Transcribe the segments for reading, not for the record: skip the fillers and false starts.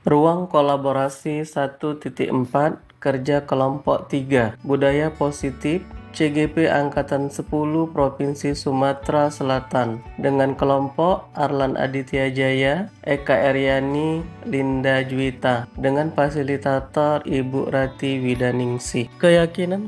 Ruang kolaborasi 1.4 Kerja kelompok 3 Budaya positif CGP Angkatan 10 Provinsi Sumatera Selatan dengan kelompok Arlan Aditya Jaya, Eka Eryani, Linda Juwita dengan fasilitator Ibu Rati Widaningsih. Keyakinan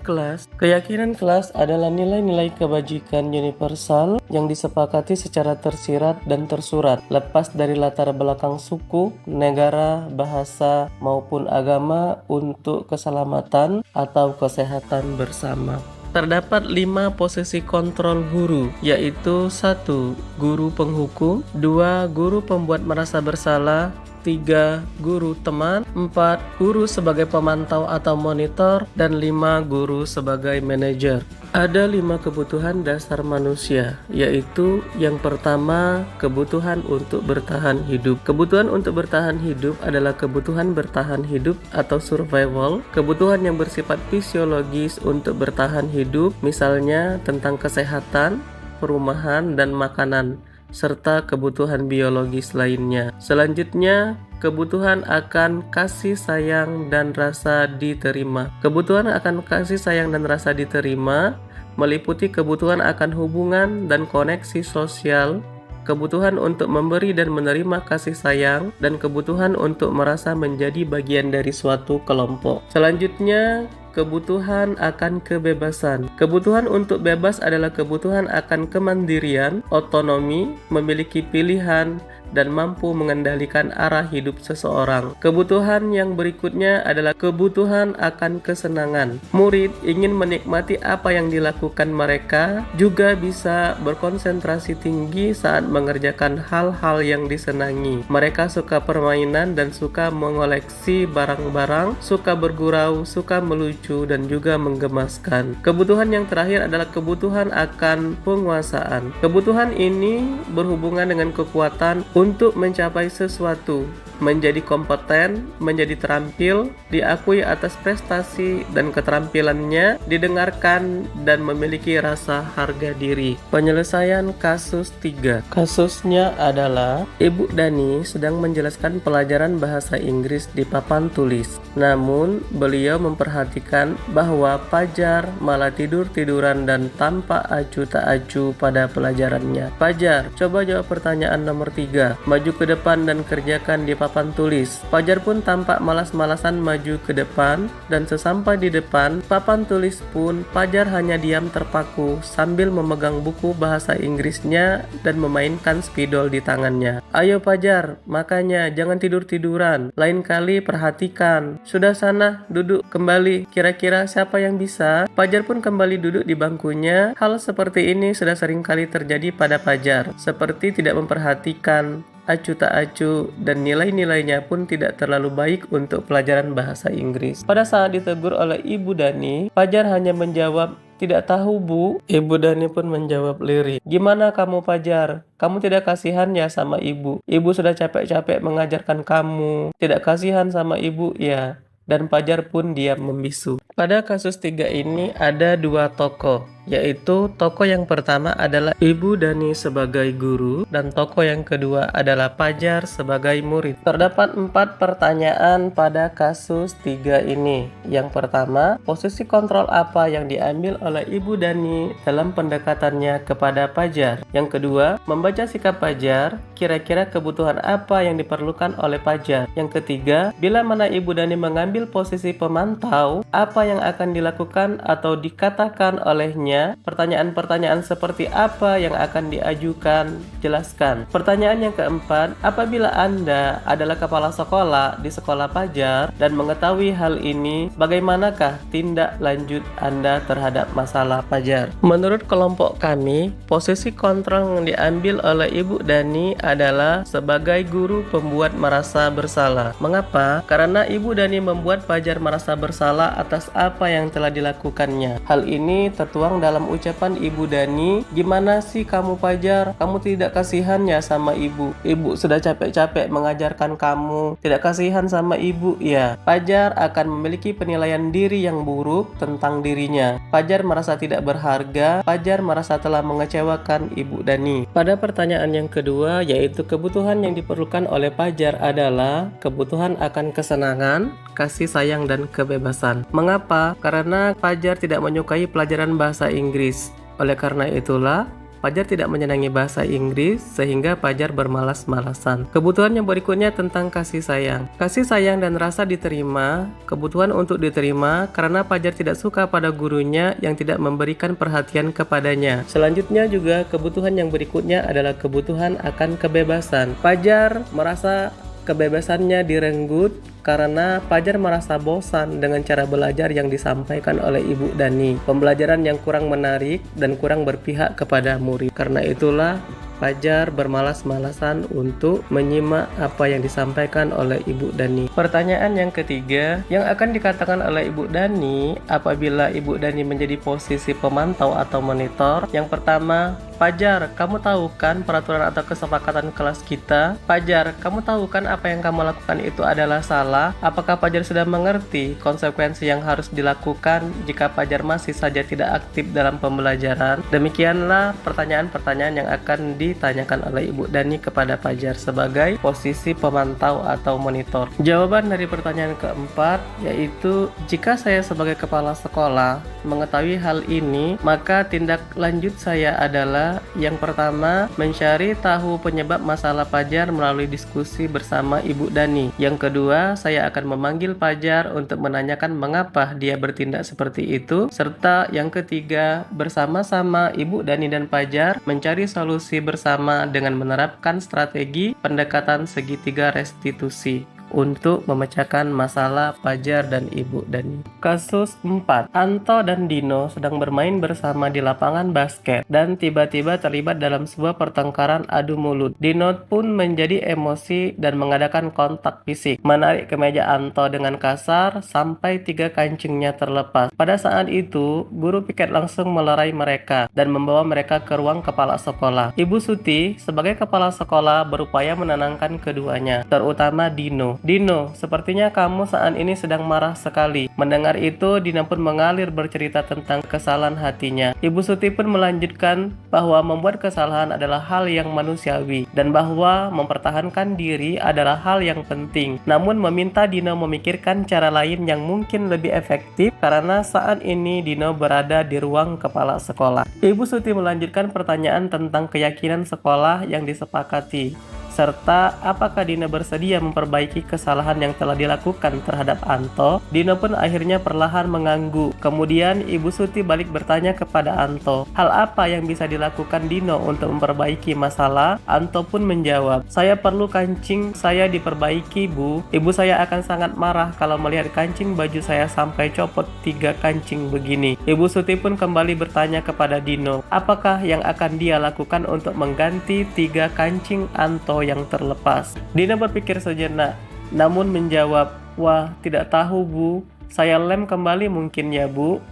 kelas adalah nilai-nilai kebajikan universal yang disepakati secara tersirat dan tersurat, lepas dari latar belakang suku, negara, bahasa, maupun agama untuk keselamatan atau kesehatan bersama. Terdapat 5 posisi kontrol guru, yaitu 1. Guru penghukum, 2. Guru pembuat merasa bersalah, 3. Guru teman, 4. Guru sebagai pemantau atau monitor, dan 5. Guru sebagai manajer. Ada 5 kebutuhan dasar manusia, yaitu yang pertama, kebutuhan untuk bertahan hidup. Kebutuhan untuk bertahan hidup adalah kebutuhan bertahan hidup atau survival, kebutuhan yang bersifat fisiologis untuk bertahan hidup, misalnya tentang kesehatan, perumahan, dan makanan, serta kebutuhan biologis lainnya. Selanjutnya, kebutuhan akan kasih sayang dan rasa diterima. Kebutuhan akan kasih sayang dan rasa diterima meliputi kebutuhan akan hubungan dan koneksi sosial, kebutuhan untuk memberi dan menerima kasih sayang, dan kebutuhan untuk merasa menjadi bagian dari suatu kelompok. Selanjutnya, kebutuhan akan kebebasan. Kebutuhan untuk bebas adalah kebutuhan akan kemandirian, otonomi, memiliki pilihan, dan mampu mengendalikan arah hidup seseorang. Kebutuhan yang berikutnya adalah kebutuhan akan kesenangan. Murid ingin menikmati apa yang dilakukan mereka, juga bisa berkonsentrasi tinggi saat mengerjakan hal-hal yang disenangi. Mereka suka permainan dan suka mengoleksi barang-barang, suka bergurau, suka melucu, dan juga menggemaskan. Kebutuhan yang terakhir adalah kebutuhan akan penguasaan. Kebutuhan ini berhubungan dengan kekuatan untuk mencapai sesuatu, menjadi kompeten, menjadi terampil, diakui atas prestasi dan keterampilannya, didengarkan, dan memiliki rasa harga diri. Penyelesaian kasus 3. Kasusnya adalah Ibu Dani sedang menjelaskan pelajaran bahasa Inggris di papan tulis. Namun, beliau memperhatikan bahwa Fajar malah tidur-tiduran dan tampak acuh tak acuh pada pelajarannya. Fajar, coba jawab pertanyaan nomor 3. Maju ke depan dan kerjakan di papan tulis. Fajar pun tampak malas-malasan maju ke depan, dan sesampai di depan papan tulis pun Fajar hanya diam terpaku sambil memegang buku bahasa Inggrisnya dan memainkan spidol di tangannya. Ayo Fajar, makanya jangan tidur-tiduran. Lain kali perhatikan. Sudah sana, duduk kembali. Kira-kira siapa yang bisa? Fajar pun kembali duduk di bangkunya. Hal seperti ini sudah sering kali terjadi pada Fajar, seperti tidak memperhatikan, acuh tak acuh, dan nilai-nilainya pun tidak terlalu baik untuk pelajaran bahasa Inggris. Pada saat ditegur oleh Ibu Dani, Fajar hanya menjawab, "Tidak tahu, Bu." Ibu Dani pun menjawab lirih, "Gimana kamu, Fajar? Kamu tidak kasihan ya sama ibu? Ibu sudah capek-capek mengajarkan kamu. Tidak kasihan sama ibu ya?" Dan Fajar pun diam membisu. Pada kasus 3 ini ada 2 tokoh, yaitu tokoh yang pertama adalah Ibu Dani sebagai guru, dan tokoh yang kedua adalah Fajar sebagai murid. Terdapat 4 pertanyaan pada kasus 3 ini. Yang pertama, posisi kontrol apa yang diambil oleh Ibu Dani dalam pendekatannya kepada Fajar? Yang kedua, membaca sikap Fajar, kira-kira kebutuhan apa yang diperlukan oleh Fajar? Yang ketiga, bila mana Ibu Dani mengambil posisi pemantau, apa yang akan dilakukan atau dikatakan olehnya? Pertanyaan-pertanyaan seperti apa yang akan diajukan? Jelaskan. Pertanyaan yang keempat, apabila Anda adalah kepala sekolah di sekolah Fajar dan mengetahui hal ini, bagaimanakah tindak lanjut Anda terhadap masalah Fajar? Menurut kelompok kami, posisi kontrol yang diambil oleh Ibu Dani adalah sebagai guru pembuat merasa bersalah. Mengapa? Karena Ibu Dani membuat Fajar merasa bersalah atas apa yang telah dilakukannya. Hal ini tertuang dalam ucapan Ibu Dani, "Gimana sih kamu Fajar? Kamu tidak kasihan ya sama ibu? Ibu sudah capek-capek mengajarkan kamu. Tidak kasihan sama ibu ya?" Fajar akan memiliki penilaian diri yang buruk tentang dirinya. Fajar merasa tidak berharga. Fajar merasa telah mengecewakan Ibu Dani. Pada pertanyaan yang kedua, yaitu kebutuhan yang diperlukan oleh Fajar adalah kebutuhan akan kesenangan, kasih sayang, dan kebebasan. Mengapa? Karena Fajar tidak menyukai pelajaran bahasa Inggris. Oleh karena itulah, Fajar tidak menyenangi bahasa Inggris sehingga Fajar bermalas-malasan. Kebutuhan yang berikutnya tentang kasih sayang. Kasih sayang dan rasa diterima, kebutuhan untuk diterima karena Fajar tidak suka pada gurunya yang tidak memberikan perhatian kepadanya. Selanjutnya juga kebutuhan yang berikutnya adalah kebutuhan akan kebebasan. Fajar merasa kebebasannya direnggut karena Fajar merasa bosan dengan cara belajar yang disampaikan oleh Ibu Dani. Pembelajaran yang kurang menarik dan kurang berpihak kepada murid. Karena itulah Fajar bermalas-malasan untuk menyimak apa yang disampaikan oleh Ibu Dani. Pertanyaan yang ketiga, yang akan dikatakan oleh Ibu Dani apabila Ibu Dani menjadi posisi pemantau atau monitor. Yang pertama, "Fajar, kamu tahu kan peraturan atau kesepakatan kelas kita? Fajar, kamu tahu kan apa yang kamu lakukan itu adalah salah? Apakah Fajar sudah mengerti konsekuensi yang harus dilakukan jika Fajar masih saja tidak aktif dalam pembelajaran?" Demikianlah pertanyaan-pertanyaan yang akan ditanyakan oleh Ibu Dani kepada Fajar sebagai posisi pemantau atau monitor. Jawaban dari pertanyaan keempat yaitu, jika saya sebagai kepala sekolah mengetahui hal ini, maka tindak lanjut saya adalah yang pertama, mencari tahu penyebab masalah Fajar melalui diskusi bersama Ibu Dani. Yang kedua, saya akan memanggil Fajar untuk menanyakan mengapa dia bertindak seperti itu. Serta yang ketiga, bersama-sama Ibu Dani dan Fajar mencari solusi bersama dengan menerapkan strategi pendekatan segitiga restitusi untuk memecahkan masalah Fajar dan Ibu Dani. Kasus 4. Anto dan Dino sedang bermain bersama di lapangan basket dan tiba-tiba terlibat dalam sebuah pertengkaran adu mulut. Dino pun menjadi emosi dan mengadakan kontak fisik, menarik kemeja Anto dengan kasar sampai 3 kancingnya terlepas. Pada saat itu, guru piket langsung melerai mereka dan membawa mereka ke ruang kepala sekolah. Ibu Suti sebagai kepala sekolah berupaya menenangkan keduanya, terutama Dino. "Dino, sepertinya kamu saat ini sedang marah sekali." Mendengar itu, Dino pun mengalir bercerita tentang kesalahan hatinya. Ibu Suti pun melanjutkan bahwa membuat kesalahan adalah hal yang manusiawi dan bahwa mempertahankan diri adalah hal yang penting. Namun meminta Dino memikirkan cara lain yang mungkin lebih efektif karena saat ini Dino berada di ruang kepala sekolah. Ibu Suti melanjutkan pertanyaan tentang keyakinan sekolah yang disepakati, serta apakah Dino bersedia memperbaiki kesalahan yang telah dilakukan terhadap Anto. Dino pun akhirnya perlahan mengangguk. Kemudian Ibu Suti balik bertanya kepada Anto, hal apa yang bisa dilakukan Dino untuk memperbaiki masalah? Anto pun menjawab, "Saya perlu kancing saya diperbaiki, Bu. Ibu saya akan sangat marah kalau melihat kancing baju saya sampai copot 3 kancing begini." Ibu Suti pun kembali bertanya kepada Dino, apakah yang akan dia lakukan untuk mengganti 3 kancing Anto yang terlepas. Dino berpikir sejenak, namun menjawab, "Wah, tidak tahu Bu, saya lem kembali mungkin ya Bu."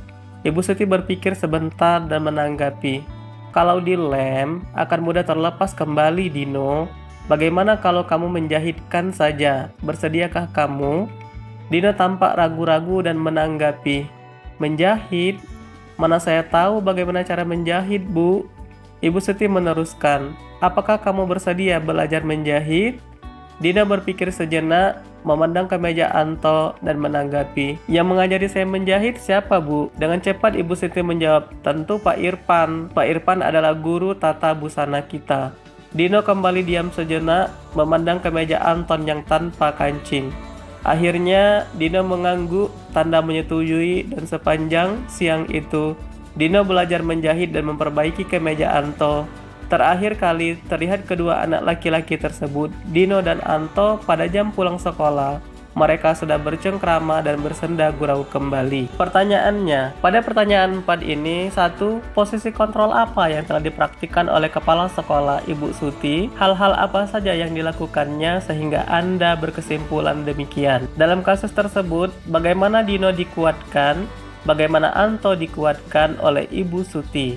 Ibu Suti berpikir sebentar dan menanggapi, "Kalau dilem akan mudah terlepas kembali Dino. Bagaimana kalau kamu menjahitkan saja? Bersediakah kamu?" Dino tampak ragu-ragu dan menanggapi, "Menjahit? Mana saya tahu bagaimana cara menjahit Bu." Ibu Suti meneruskan, "Apakah kamu bersedia belajar menjahit?" Dino berpikir sejenak, memandang ke meja Anto dan menanggapi, "Yang mengajari saya menjahit siapa Bu?" Dengan cepat Ibu Suti menjawab, "Tentu Pak Irfan. Pak Irfan adalah guru tata busana kita." Dino kembali diam sejenak, memandang ke meja Anton yang tanpa kancing. Akhirnya Dino mengangguk, tanda menyetujui, dan sepanjang siang itu Dino belajar menjahit dan memperbaiki kemeja Anto. Terakhir kali terlihat kedua anak laki-laki tersebut, Dino dan Anto, pada jam pulang sekolah. Mereka sudah bercengkrama dan bersenda gurau kembali. Pertanyaannya, pada pertanyaan 4 ini, 1. Posisi kontrol apa yang telah dipraktikkan oleh kepala sekolah Ibu Suti? Hal-hal apa saja yang dilakukannya sehingga Anda berkesimpulan demikian? Dalam kasus tersebut, bagaimana Dino dikuatkan? bagaimana Anto dikuatkan oleh Ibu Suti.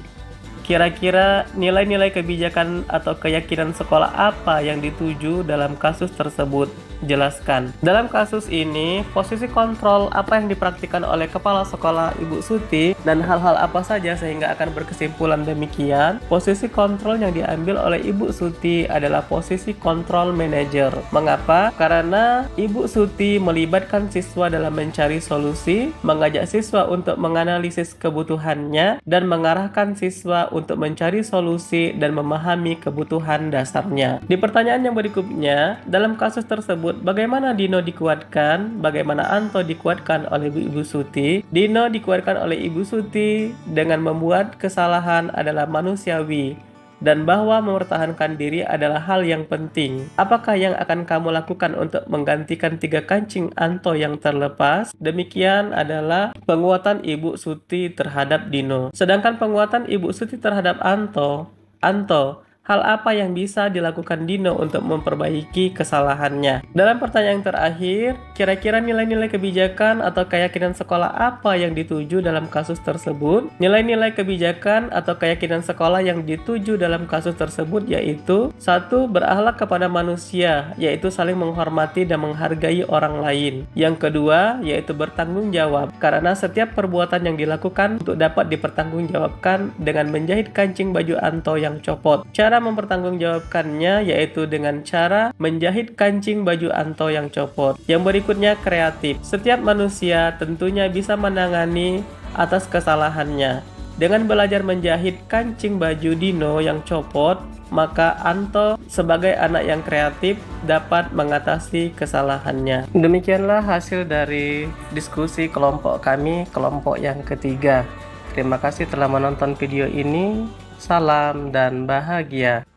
Kira-kira nilai-nilai kebijakan atau keyakinan sekolah apa yang dituju dalam kasus tersebut? Jelaskan. Dalam kasus ini, posisi kontrol apa yang dipraktikkan oleh kepala sekolah Ibu Suti dan hal-hal apa saja sehingga akan berkesimpulan demikian. Posisi kontrol yang diambil oleh Ibu Suti adalah posisi kontrol manajer. Mengapa? Karena Ibu Suti melibatkan siswa dalam mencari solusi, mengajak siswa untuk menganalisis kebutuhannya, dan mengarahkan siswa untuk mencari solusi dan memahami kebutuhan dasarnya. Di pertanyaan yang berikutnya, dalam kasus tersebut, bagaimana Dino dikuatkan? Bagaimana Anto dikuatkan oleh Ibu Suti? Dino dikuatkan oleh Ibu Suti dengan membuat kesalahan adalah manusiawi dan bahwa mempertahankan diri adalah hal yang penting. Apakah yang akan kamu lakukan untuk menggantikan 3 kancing Anto yang terlepas? Demikian adalah penguatan Ibu Suti terhadap Dino. Sedangkan penguatan Ibu Suti terhadap Anto, hal apa yang bisa dilakukan Dino untuk memperbaiki kesalahannya? Dalam pertanyaan terakhir, kira-kira nilai-nilai kebijakan atau keyakinan sekolah apa yang dituju dalam kasus tersebut? Nilai-nilai kebijakan atau keyakinan sekolah yang dituju dalam kasus tersebut yaitu 1. Berakhlak kepada manusia, yaitu saling menghormati dan menghargai orang lain. Yang kedua, yaitu bertanggung jawab, karena setiap perbuatan yang dilakukan untuk dapat dipertanggungjawabkan dengan menjahit kancing baju Anto yang copot. Cara mempertanggungjawabkannya yaitu dengan cara menjahit kancing baju Anto yang copot. Yang berikutnya kreatif. Setiap manusia tentunya bisa menangani atas kesalahannya. Dengan belajar menjahit kancing baju Dino yang copot, maka Anto sebagai anak yang kreatif dapat mengatasi kesalahannya. Demikianlah hasil dari diskusi kelompok kami, kelompok yang ketiga. Terima kasih telah menonton video ini. Salam dan bahagia.